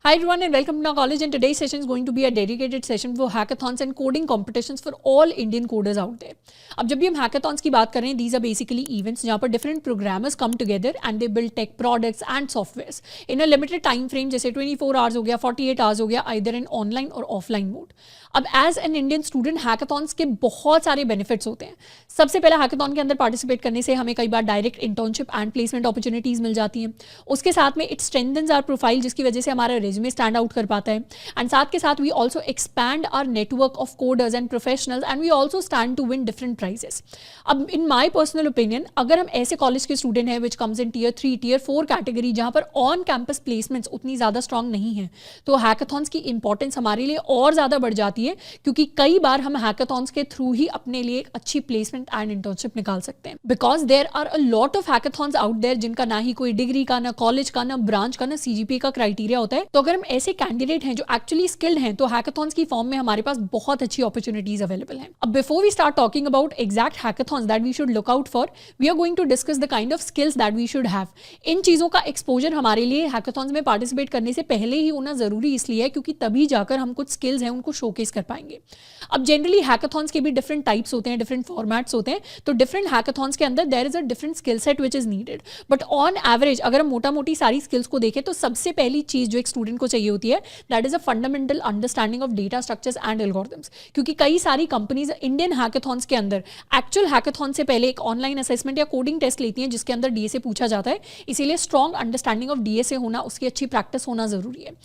Hi everyone and welcome to our college, and today's session is going to be a dedicated session for hackathons and coding competitions for all Indian coders out there. अब जब भी हम hackathons की बात कर रहे हैं, these are basically events जहाँ पर different programmers come together and they build tech products and softwares in a limited time frame, जैसे 24 hours हो गया, 48 hours हो गया, either in online और offline mode. अब as an Indian student hackathons के बहुत सारे बेनिफिट्स होते हैं. सबसे पहले हैकाथॉन के अंदर पार्टिसिपेट करने से हमें कई बार direct internship and placement opportunities मिल जाती हैं. उसके साथ में इट स्ट्रेंथन्स आवर प्रोफाइल, जिसकी वजह से हमारा रेज्यूमे स्टैंड आउट कर पाता है. एंड साथ के साथ we also expand our network of coders and professionals and we also stand to win different prizes. अब इन माई पर्सनल ओपिनियन, अगर हम ऐसे कॉलेज के स्टूडेंट हैं which comes in tier 3, tier 4 category, जहाँ पर ऑन कैंपस प्लेसमेंट्स उतनी ज़्यादा स्ट्रॉन्ग नहीं है, तो हैकाथॉन्स की इंपॉर्टेंस हमारे लिए और ज़्यादा बढ़ जाती है, क्योंकि कई बार हम हैकाथॉन्स के थ्रू ही अपने लिए एक अच्छी प्लेसमेंट एंड इंटर्नशिप निकाल सकते हैं. Because there are a lot of hackathons out there जिनका ना ही कोई डिग्री का, ना कॉलेज का, ना ब्रांच का, ना सीजीपीए का क्राइटेरिया होता है. तो अगर हम ऐसे कैंडिडेट हैं जो एक्चुअली स्किल्ड हैं, तो हैकाथॉन्स की फॉर्म में हमारे पास बहुत अच्छी अपॉर्चुनिटीज अवेलेबल हैं. अब before we start talking about exact hackathons that we should look out for, we are going to discuss the kind of skills that we should have. इन चीजों का एक्सपोजर हमारे लिए हैकाथॉन्स में पार्टिसिपेट करने से पहले ही होना जरूरी इसलिए है क्योंकि तभी जाकर हम कुछ स्किल्स हैं उनको शोकेस कर पाएंगे. अब जनरली हैकाथॉन्स के भी डिफरेंट टाइप्स होते हैं, डिफरेंट फॉर्मेट्स होते हैं, तो डिफरेंट हैकाथॉन्स के अंदर there is a different skill set which is needed. But on average अगर हम मोटा मोटी सारी स्किल्स को देखें तो सबसे पहली चीज जो एक स्टूडेंट को चाहिए होती है, that is a fundamental understanding of data structures and algorithms. क्योंकि कई सारी कंपनीज इंडियन हैकाथॉन्स के अंदर एक्चुअल हैकाथॉन से पहले एक ऑनलाइन असेसमेंट या कोडिंग टेस्ट लेती हैं जिसके अंदर डीएसए पूछा जाता है. इसीलिए स्ट्रॉन्ग अंडरस्टैंडिंग ऑफ डीएसए होना, उसकी अच्छी प्रैक्टिस होना जरूरी है.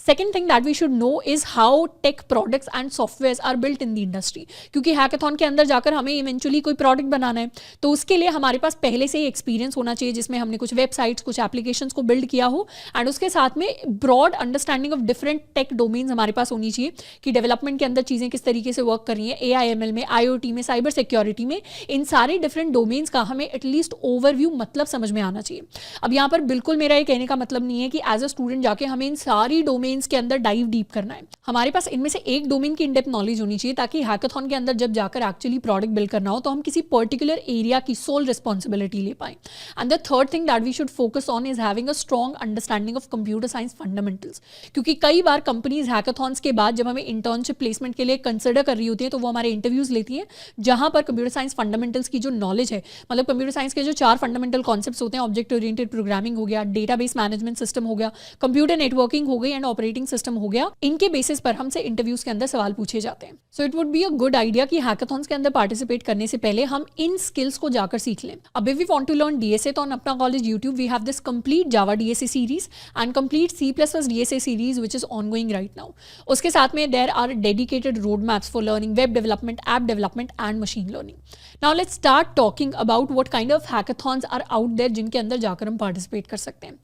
Second thing that we should know is how tech products and software are built in the industry. क्योंकि हैकाथॉन के अंदर जाकर हमें इवेंचुअली कोई प्रोडक्ट बनाना है, तो उसके लिए हमारे पास पहले से ही एक्सपीरियंस होना चाहिए जिसमें हमने कुछ वेबसाइट्स, कुछ एप्लीकेशंस को बिल्ड किया हो, एंड उसके साथ में broad understanding of different tech domains हमारे पास होनी चाहिए कि डेवलपमेंट के अंदर चीज़ें किस तरीके से वर्क कर रही हैं, एआईएमएल में, आईओटी में, साइबर सिक्योरिटी में, इन सारे डिफरेंट डोमेन्स का हमें एटलीस्ट ओवरव्यू मतलब समझ में आना चाहिए. अब यहाँ पर बिल्कुल मेरा ये कहने का मतलब नहीं है कि एज अ स्टूडेंट जाके हमें इन सारी डोमेन्स के अंदर डाइव डीप करना है. हमारे पास इनमें से एक डोमेन की इनडेप्थ नॉलेज होनी चाहिए ताकि हैकाथॉन के अंदर जब जाकर एक्चुअली प्रोडक्ट बिल्ड करना हो तो हम किसी पर्टिकुलर एरिया की सोल रिस्पॉन्सिबिलिटी ले पाएं. And the third thing that we should focus on is having a strong understanding of computer science fundamentals. क्योंकि कई बार कंपनीज हैकाथॉन्स के बाद जब हमें इंटर्नशिप प्लेसमेंट के लिए कंसिडर कर रही होती है तो वो हमारे इंटरव्यूज लेती हैं जहां पर कंप्यूटर साइंस फंडामेंटल्स की जो नॉलेज है, मतलब कंप्यूटर साइंस के जो 4 फंडामेंटल कॉन्सेप्ट्स होते हैं, ऑब्जेक्ट ओरिएंटेड प्रोग्रामिंग हो गया, डेटाबेस मैनेजमेंट सिस्टम हो गया, कंप्यूटर नेटवर्किंग हो गई एंड ऑपरेटिंग सिस्टम हो गया, इनके बेसिस पर हमसे इंटरव्यूज के अंदर सवाल पूछे जाते हैं. So it would be a good idea कि हैकाथॉन्स के अंदर पार्टिसिपेट करने से पहले हम इन स्किल्स को जाकर सीख लें. अब if we want to learn DSA तो ऑन अपना college YouTube we have this complete Java DSA series and complete C++ DSA series which is ongoing right now. उसके साथ में there are dedicated road maps for learning web development, app development and machine learning. Now let's start talking about what kind of hackathons are out there जिनके अंदर जाकर हम participate कर सकते हैं.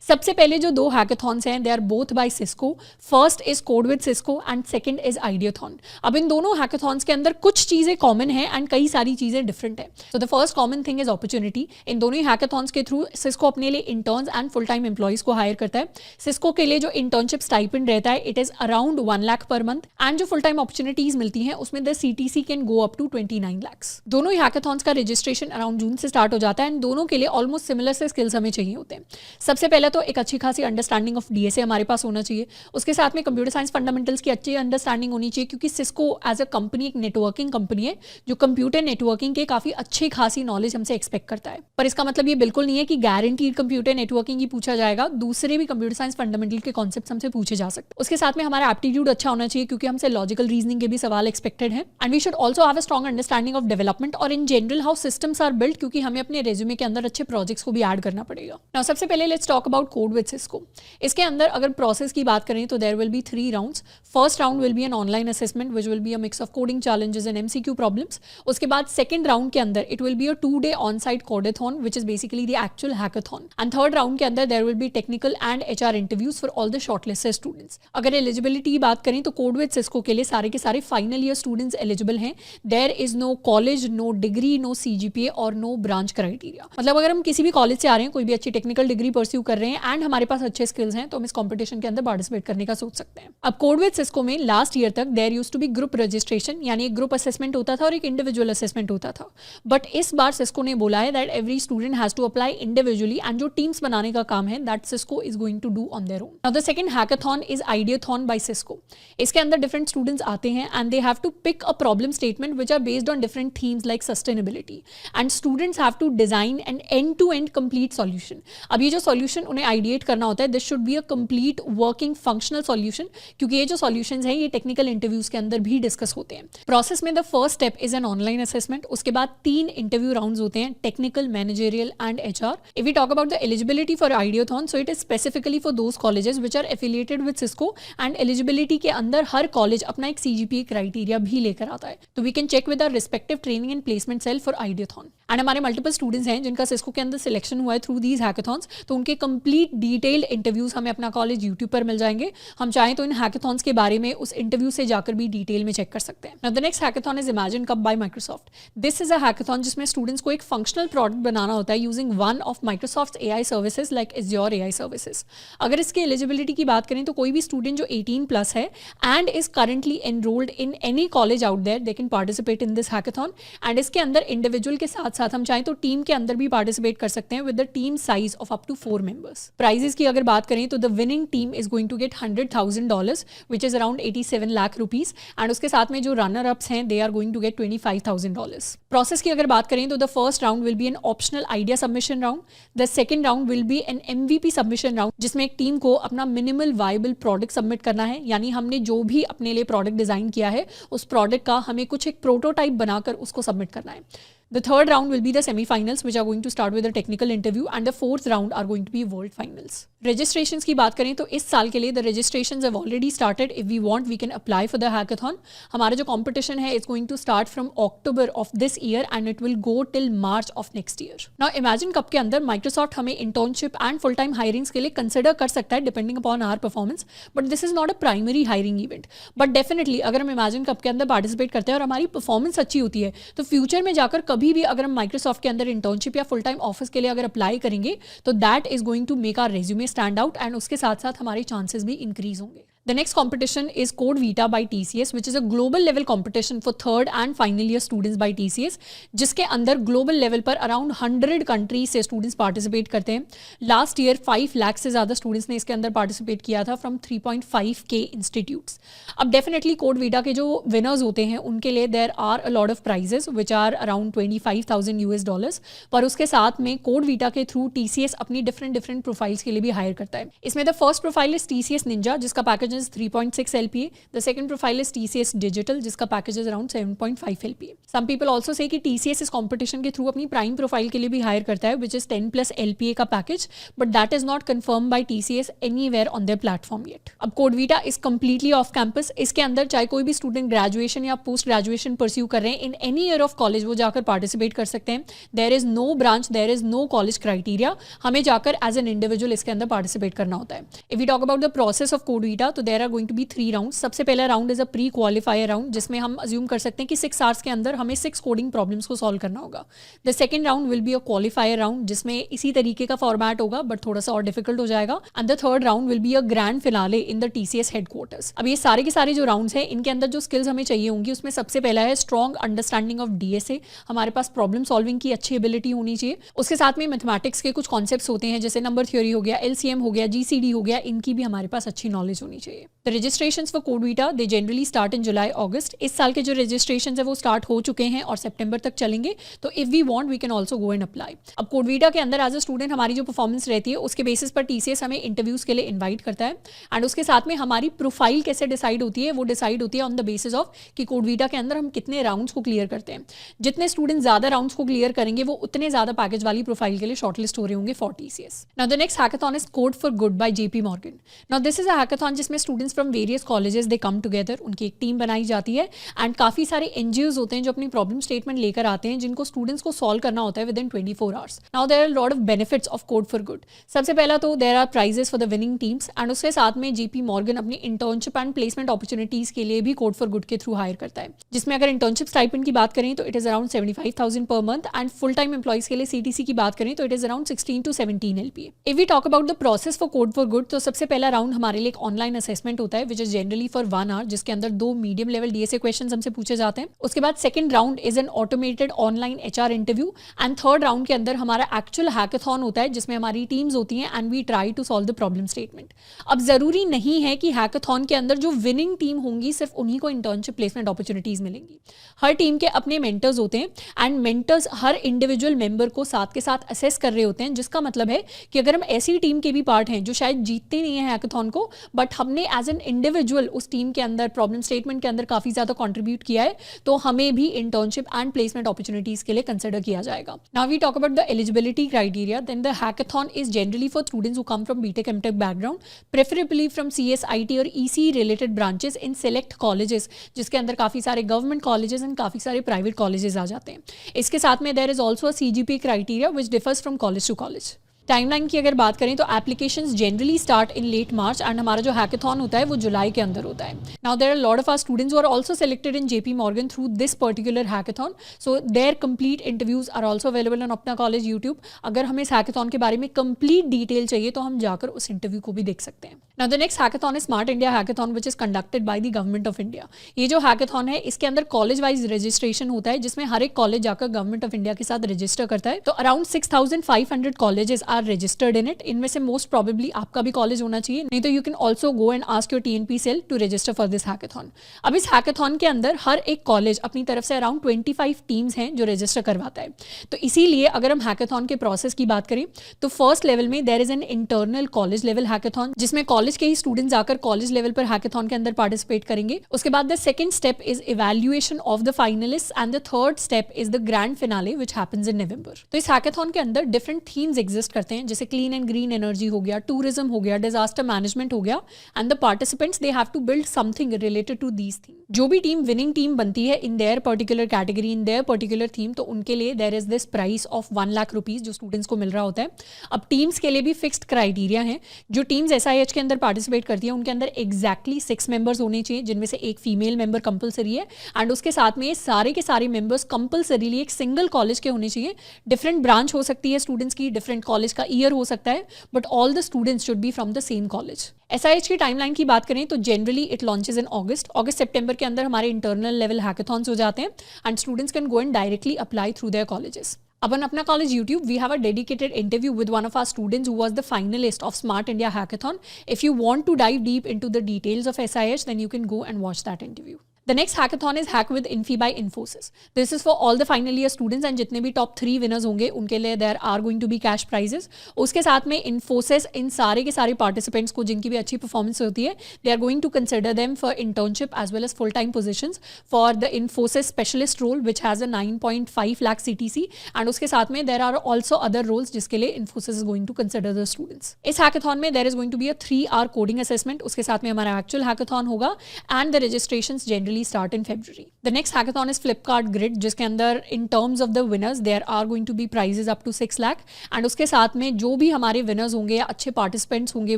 सबसे पहले जो 2 हैकाथॉन्स हैं, they are both by Cisco. First is code with Cisco and second is ideathon. अब इन दोनों हैकाथॉन्स के अंदर कुछ चीजें कॉमन है एंड कई सारी चीजें डिफरेंट है. So the first common thing is opportunity. इन दोनों ही हैकाथॉन्स के थ्रू सिस्को अपने लिए interns and full time employees को हायर करता है. सिस्को के लिए जो इंटर्नशिप स्टाइपेंड रहता है it is around 1 lakh per month, and जो फुल टाइम अपॉर्चुनिटीज मिलती हैं उसमें the CTC can go up to 29 lakhs. दोनों ही हैकाथॉन्स का रजिस्ट्रेशन अराउंड जून से स्टार्ट हो जाता है एंड दोनों के लिए ऑलमोस्ट सिमिलर से स्किल्स हमें चाहिए होते हैं. सबसे पहले तो एक अच्छी खासी अंडरस्टैंडिंग ऑफ डीएसए हमारे पास होना चाहिए. उसके साथ में कंप्यूटर साइंस फंडामेंटल्स की अच्छी अंडरस्टैंडिंग होनी चाहिए क्योंकि सिस्को एज अ कंपनी एक नेटवर्किंग कंपनी है जो कंप्यूटर नेटवर्किंग के काफी अच्छी खासी नॉलेज हमसे एक्सपेक्ट करता है. पर इसका मतलब ये बिल्कुल नहीं है कि गारंटीड कंप्यूटर नेटवर्किंग ही पूछा जाएगा. दूसरे भी कंप्यूटर साइंस फंडामेंटल के कॉन्सेप्ट हमसे पूछे जा सकते हैं. उसके साथ में हमारा एप्टीट्यूड अच्छा होना चाहिए क्योंकि हमसे लॉजिकल रीजनिंग के भी सवाल एक्सपेक्टेड है. And we should also have a strong understanding of development और in general how systems are built, क्योंकि हमें अपने रेज्यूमे के अंदर अच्छे प्रोजेक्ट्स को भी ऐड करना पड़ेगा. नाउ सबसे पहले let's talk about code with Cisco. इसके अंदर अगर प्रोसेस की बात करें तो there will be 3 rounds. First round will be an online assessment which will be a mix of coding challenges and MCQ problems. उसके बाद सेकंड राउंड के अंदर it will be a 2-day on site codeathon which is basically the actual hackathon. And third round के अंदर there will be technical and HR interviews for all the shortlisted students. अगर eligibility की बात करें तो code with Cisco के लिए सारे के सारे फाइनल ईयर स्टूडेंट्स एलिजिबल हैं. There is no college, no degree, no CGPA और नो ब्रांच क्राइटेरिया. मतलब अगर हम किसी भी कॉलेज से आ रहे हैं, कोई भी अच्छी टेक्निकल डिग्री परस्यू कर रहे हैं एंड हमारे पास अच्छे स्किल्स हैं, तो हम इस कंपटीशन के अंदर पार्टिसिपेट करने का सोच सकते हैं. अब कोड विद सिस्को में लास्ट ईयर तक there used to be group registration, यानी एक ग्रुप असेसमेंट होता था और एक इंडिविजुअल असेसमेंट होता था. बट इस बार सिस्को ने बोला है that every student has to apply individually and जो टीम्स बनाने का काम है that Cisco is going to do on their own. Now the the second hackathon is ideathon by Cisco. इसके अंदर डिफरेंट स्टूडेंट्स आते हैं and they have to pick a problem statement which are based on different themes like sustainability and students have to design an end to end complete solution. अब ये जो solution उन्हें ideate करना होता है, this should be a complete working functional solution, क्योंकि ये जो सॉल्यूशंस हैं ये टेक्निकल इंटरव्यूज के अंदर भी डिस्कस होते हैं। प्रोसेस में the first step is an online assessment, उसके बाद 3 इंटरव्यू राउंड्स होते हैं, technical, managerial and HR। If we talk about the eligibility for ideathon, so it is specifically for those colleges which are affiliated with Cisco, and eligibility के अंदर हर college अपना एक CGPA criteria भी लेकर आता है, तो we can check with our respective training and placement cell for ideathon. And हमारे मल्टीपल स्टूडेंट्स हैं जिनका सिस्को के अंदर सिलेक्शन हुआ है थ्रू दीज हैकाथॉन्स, तो उनके कंप्लीट डिटेल्ड इंटरव्यूज हमें अपना कॉलेज यूट्यूब पर मिल जाएंगे। हम चाहें तो इन हैकाथॉन्स के बारे में उस इंटरव्यू से जाकर भी डिटेल में चेक कर सकते हैं। Now the next hackathon is imagine cup bye Microsoft. This is a hackathon जिसमें स्टूडेंट्स को एक फंक्शनल प्रोडक्ट बनाना होता है using one of Microsoft AI services like Azure AI services. अगर इसकी एलिजिबिलिटी की बात करें तो कोई भी स्टूडेंट जो 18+ है and is currently enrolled in any college out there, they can participate in this hackathon. And इसके अंदर इंडिविजुअल के साथ साथ हम चाहें तो टीम के अंदर भी पार्टिसिपेट कर सकते हैं with the team size of up to 4 members. Prizes की अगर बात करें तो the winning team is going to get $100,000 which is around 87 lakh rupees, and उसके साथ में जो रनर अप्स हैं they are going to get $25,000। Process की अगर बात करें तो the first round will be an optional idea submission round, the second round will be an MVP submission round, जिसमें एक टीम को अपना मिनिमल वायबल प्रोडक्ट सबमिट करना है, यानी हमने जो भी अपने लिए प्रोडक्ट डिजाइन किया है उस प्रोडक्ट का हमें कुछ एक प्रोटोटाइप बनाकर उसको सबमिट करना है। The third round will be the semi-finals, which are going to start with a technical interview, and the fourth round are going to be world finals. Registrations की बात करें तो इस साल के लिए the registrations have already started. If we want, we can apply for the hackathon. हमारा जो competition है is going to start from October of this year and it will go till March of next year. Now imagine कब के अंदर Microsoft हमें internship and full time hirings के लिए consider कर सकता है depending upon our performance, but this is not a primary hiring event. But definitely अगर हम imagine कब के अंदर participate करते हैं और हमारी performance अच्छी होती है तो future में जाकर कभी भी अगर हम माइक्रोसॉफ्ट के अंदर इंटर्नशिप या फुल टाइम ऑफिस के लिए अगर अप्लाई करेंगे तो that is going to make our resume stand out, and उसके साथ साथ हमारे चांसेस भी इंक्रीज होंगे। The next competition is CodeVita by TCS, which is a global level competition for third and final year students by TCS, जिसके अंदर global level पर around 100 countries से students participate करते हैं। Last year 5 लाख से ज़्यादा students ने इसके अंदर participate किया था from 3.5K institutes। अब definitely CodeVita के जो winners होते हैं उनके लिए there are a lot of prizes which are around $25,000, पर उसके साथ में CodeVita के through TCS अपनी different profiles के लिए भी hire करता है। इसमें the first profile is TCS Ninja, जिसका package is 3.6 LPA. The second profile is TCS Digital, जिसका package is around 7.5 LPA. Some people also say कि TCS इस competition के थ्रू अपनी प्राइम प्रोफाइल के लिए भी हायर करता है which is 10+ LPA का package, but that is not confirmed by TCS anywhere on their platform yet. अब CodeVita is completely off campus. इसके अंदर चाहे कोई भी स्टूडेंट ग्रेजुएशन या पोस्ट ग्रेजुएशन परस्यू कर रहे हैं in any year of college वो जाकर पार्टिसिपेट कर सकते हैं। There is no branch, there is no college criteria, हमें जाकर एज एन इंडिविजुअल इसके अंदर पार्टिसिपेट करना होता है। If you talk about the process of CodeVita, तो there are going to be 3 round. सबसे पहला round is a pre qualifier round, जिसमें हम अज्यूम कर सकते हैं कि 6 आवर्स के अंदर हमें 6 कोडिंग प्रॉब्लम्स को सॉल्व करना होगा। The second round will be a qualifier round, जिसमें इसी तरीके का फॉर्मेट होगा बट थोड़ा सा और डिफिकल्ट हो जाएगा। And the third round will be a grand finale in the TCS headquarters. अब ये सारे के सारे जो राउंड्स हैं इनके अंदर जो स्किल्स हमें चाहिए होंगी उसमें सबसे पहला है स्ट्रॉन्ग अंडरस्टैंडिंग ऑफ DSA, हमारे पास प्रॉब्लम सॉल्विंग की अच्छी एबिलिटी होनी चाहिए। उसके साथ में मैथमेटिक्स के कुछ कॉन्सेप्ट्स होते हैं जैसे नंबर थ्योरी हो गया, LCM हो गया, GCD हो गया, इनकी भी हमारे पास अच्छी नॉलेज होनी चाहिए। The registrations for CodeVita they generally start in July August. इस साल के जो रजिस्ट्रेशन है वो स्टार्ट हो चुके हैं और सितंबर तक चलेंगे, तो if we want we can also go and apply. अब CodeVita के अंदर एज अ स्टूडेंट हमारी जो परफॉर्मेंस रहती है उसके बेसिस पर TCS हमें इंटरव्यूज के लिए इन्वाइट करता है, एंड उसके साथ में हमारी प्रोफाइल कैसे डिसाइड होती है वो डिसाइड होती है ऑन द बेसिस ऑफ कि CodeVita के अंदर हम कितने राउंड्स को क्लियर करते हैं। जितने स्टूडेंट ज्यादा राउंड्स को क्लियर करेंगे वो उतने ज्यादा पैकेज वाली प्रोफाइल के लिए शॉर्टलिस्ट हो रहे होंगे for TCS। Now the next hackathon is code for good by JP Morgan। Now this is a hackathon जिसमें students from various colleges they come together, उनकी एक टीम बनाई जाती है एंड काफी सारे NGOs होते हैं जो अपनी प्रॉब्लम स्टेटमेंट लेकर आते हैं जिनको स्टूडेंट्स को सॉल्व करना होता है within 24 hours. Now there are lot of benefits of code for good. सबसे पहला तो there are prizes for the winning teams, and उसके साथ में JP Morgan अपनी इंटर्नशिप एंड प्लेसमेंट अपॉर्चुनिटीज के लिए भी कोड फॉर गुड के थ्रू हायर करता है, जिसमें अगर इंटर्नशिप स्टाइपेंड की बात करें तो इट इज अराउंड 75,000 पर month, and full time employees के लिए CTC की बात करें तो it is around 16 to 17 LPA। If we talk about the process for code for good, तो सबसे पहला राउंड हमारे लिए एक ऑनलाइन असेसमेंट होता है which is generally for 1 hour, जिसके अंदर 2 मीडियम लेवल डीएसए क्वेश्चंस हमसे पूछे जाते हैं। उसके बाद second round is an automated online HR interview and third round के अंदर हमारा एक्चुअल हैकाथॉन होता है जिसमें हमारी टीम्स होती हैं and we try to solve the problem statement. अब जरूरी नहीं है कि हैकाथॉन के अंदर जो विनिंग टीम होंगी सिर्फ उन्हीं को इंटर्नशिप प्लेसमेंट अपॉर्चुनिटीज मिलेंगी। हर टीम के अपने मेंटर्स होते हैं and mentors her individual member को साथ के साथ असेस कर रहे होते हैं, जिसका मतलब है कि अगर हम ऐसी टीम के भी पार्ट हैं जो शायद जीतते नहीं है हैकाथॉन को, बट हमने एज एन इंडिविजुअल उस टीम के अंदर प्रॉब्लम स्टेटमेंट के अंदर काफी ज्यादा कंट्रीब्यूट किया है, तो हमें भी इंटर्नशिप एंड प्लेसमेंट अपॉर्चुनिटीज के लिए कंसिडर किया जाएगा। Now we talk about the eligibility criteria, then the hackathon is generally for students who come from BTech MTech background, preferably from CS IT और EC related branches in select colleges, जिसके अंदर काफी सारे government colleges and काफी सारे private colleges आ जाते हैं। इसके साथ में there is also a CGPA criteria which differs from college to college. Timeline की अगर बात करें तो applications generally start in late March and हमारा जो हैकाथॉन होता है वो जुलाई के अंदर होता है। Now there are lot of our students who are also selected in JP Morgan through this particular hackathon, so their complete interviews are also available on अपना कॉलेज यूट्यूब। अगर हमें इस हैकाथॉन के बारे में कंप्लीट डिटेल चाहिए तो हम जाकर उस इंटरव्यू को भी देख सकते हैं। Now the next hackathon is smart India hackathon which is conducted by the government of India. ये जो हैकाथॉन है इसके अंदर कॉलेज वाइज रजिस्ट्रेशन होता है जिसमें हर एक कॉलेज जाकर गवर्नमेंट ऑफ इंडिया के साथ रजिस्टर करता है। तो around 6500 colleges are registered in it. इनमें से मोस्ट प्रोबेबली आपका भी कॉलेज होना चाहिए, नहीं तो you can also go and ask your TNP cell to register for this hackathon. अब इस हैकाथॉन के अंदर हर एक कॉलेज अपनी तरफ से अराउंड 25 टीम्स हैं जो रजिस्टर करवाता है। तो इसीलिए अगर हम हैकाथॉन के प्रोसेस की बात करें तो फर्स्ट लेवल में there is an internal college level hackathon जिसमें कॉलेज के ही स्टूडेंट्स आकर कॉलेज लेवल पर हैकाथॉन के अंदर पार्टिसिपेट करेंगे। उसके बाद the second step is evaluation of the finalist and the third step is the grand finale which happens in November. तो इस हैकाथॉन के अंदर डिफरेंट थीम्स एग्जिस्ट करते हैं, जैसे क्लीन एंड ग्रीन एनर्जी हो गया, टूरिज्म हो गया, डिजास्टर मैनेजमेंट हो गया and the participants they have to build something related to these theme. जो भी टीम विनिंग टीम बनती है in their particular category in their particular theme, तो उनके लिए there is this prize of 1 lakh rupees जो स्टूडेंट्स को मिल रहा होता है। अब टीम्स के लिए भी फिक्स्ड क्राइटेरिया है। जो टीम्स एसआईएच के अंदर पार्टिसिपेट करती है उनके अंदर एग्जैक्टली 6 मेंबर्स होने चाहिए, जिनमें से एक फीमेल मेंबर कंपलसरी है एंड उसके साथ में सारे के सारे मेंबर्स कंपलसरीली एक सिंगल कॉलेज के होने चाहिए। डिफरेंट ब्रांच हो सकती है स्टूडेंट्स की, डिफरेंट कॉलेज का ईयर हो सकता है, but all the students should be from the same college. SIH की टाइमलाइन की बात करें तो generally it launches in August September के अंदर हमारे इंटरनल लेवल हैकाथॉन्स हो जाते हैं and students can go and directly apply through their colleges. Upon अपना college YouTube, we have a dedicated interview with one of our students who was the finalist of Smart India Hackathon. If you want to dive deep into the details of SIH, then you can go and watch that interview. The next hackathon is Hack with Infi by Infosys. This is for all the final year students and जितने भी top 3 winners होंगे उनके लिए there are going to be cash prizes. उसके साथ में Infosys इन सारे के सारे participants को जिनकी भी अच्छी performance होती है they are going to consider them for internship as well as full time positions for the Infosys specialist role which has a 9.5 lakh CTC and उसके साथ में there are also other roles जिसके लिए Infosys is going to consider the students. इस hackathon में there is going to be a 3-hour coding assessment. उसके साथ में हमारा actual hackathon होगा and the registrations generally start in February. The next hackathon is Flipkart Grid जिसके अंदर in terms of the winners there are going to be prizes up to 6 lakh and उसके साथ में जो भी हमारे winners होंगे या अच्छे participants होंगे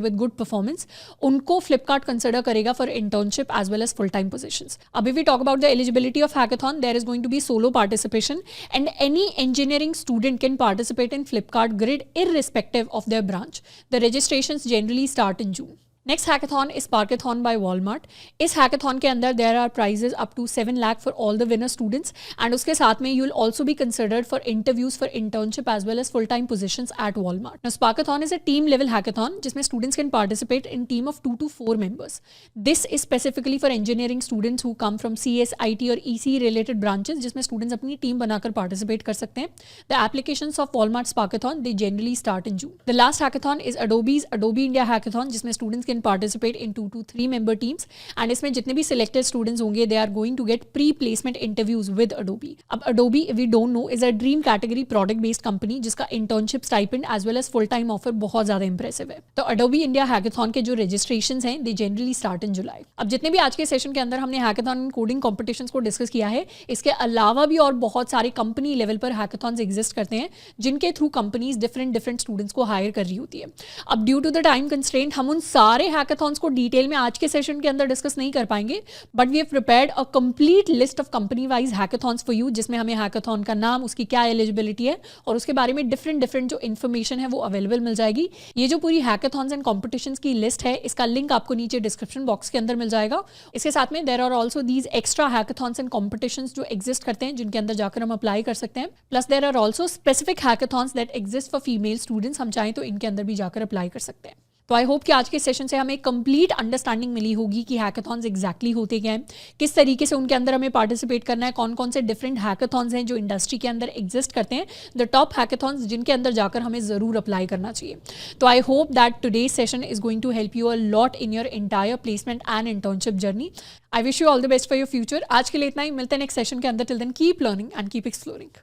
with good performance उनको Flipkart consider करेगा for internship as well as full time positions. अब if we talk about the eligibility of hackathon there is going to be solo participation and any engineering student can participate in Flipkart Grid irrespective of their branch. The registrations generally start in June. Next hackathon is Sparkathon by Walmart. इस hackathon के अंदर there are prizes up to 7 lakh for all the winner students and उसके साथ में you will also be considered for interviews for internship as well as full time positions at Walmart. Now Sparkathon is a team level hackathon जिसमें students can participate in team of 2 to 4 members. This is specifically for engineering students who come from CS, IT और EC related branches जिसमें students अपनी team बनाकर participate कर सकते हैं। The applications of Walmart Sparkathon they generally start in June. The last hackathon is Adobe India hackathon जिसमें students can participate in 2 to 3 member teams and इसमें जितने भी selected students होंगे they are going to get pre-placement interviews with Adobe. अब Adobe if we don't know is a dream category product based company जिसका internship stipend as well as full time offer बहुत ज़्यादा impressive है। तो Adobe India Hackathon के जो registrations हैं they generally start in July. अब जितने भी आज के सेशन के अंदर हमने Hackathon कोडिंग कॉम्पिटिशन्स को डिस्कस किया है इसके अलावा भी और बहुत सारे कंपनी लेवल पर हैकाथॉन्स एग्जिस्ट करते हैं जिनके थ्रू कंपनीज डिफरेंट स्टूडेंट्स को हायर कर रही होती है। अब due to the time constraint हम उन सारे सारे हैकाथॉन्स को डिटेल में आज के सेशन के अंदर डिस्कस नहीं कर पाएंगे, but we have prepared a complete list of company wise hackathons for you, जिसमें हमें हैकाथॉन का नाम, उसकी क्या एलिजिबिलिटी है और उसके बारे में डिफरेंट जो इन्फॉर्मेशन है वो अवेलेबल मिल जाएगी। ये जो पूरी हैकाथॉन्स एंड कॉम्पिटिशन्स की लिस्ट है, इसका लिंक आपको नीचे डिस्क्रिप्शन बॉक्स के अंदर मिल जाएगा। इसके साथ में there are also these extra hackathons and competitions जो एग्जिस्ट करते हैं, जिनके अंदर जाकर हम अप्लाई कर सकते हैं। Plus there are also specific hackathons that exist for female students, हम चाहें तो इनके अंदर भी जाकर अप्लाई कर सकते हैं। तो आई होप कि आज के सेशन से हमें कंप्लीट अंडरस्टैंडिंग मिली होगी कि हैकाथॉन्स एग्जैक्टली होते क्या हैं, किस तरीके से उनके अंदर हमें पार्टिसिपेट करना है, कौन कौन से डिफरेंट हैकाथॉन्स हैं जो इंडस्ट्री के अंदर एग्जिस्ट करते हैं, द टॉप हैकाथॉन्स जिनके अंदर जाकर हमें ज़रूर अप्लाई करना चाहिए। तो I hope that today's session is going to help you a lot in your entire placement and internship journey. I wish you all the best for your future. आज के लिए इतना ही, मिलते हैं नेक्स्ट सेशन के अंदर। Till then keep learning and keep exploring.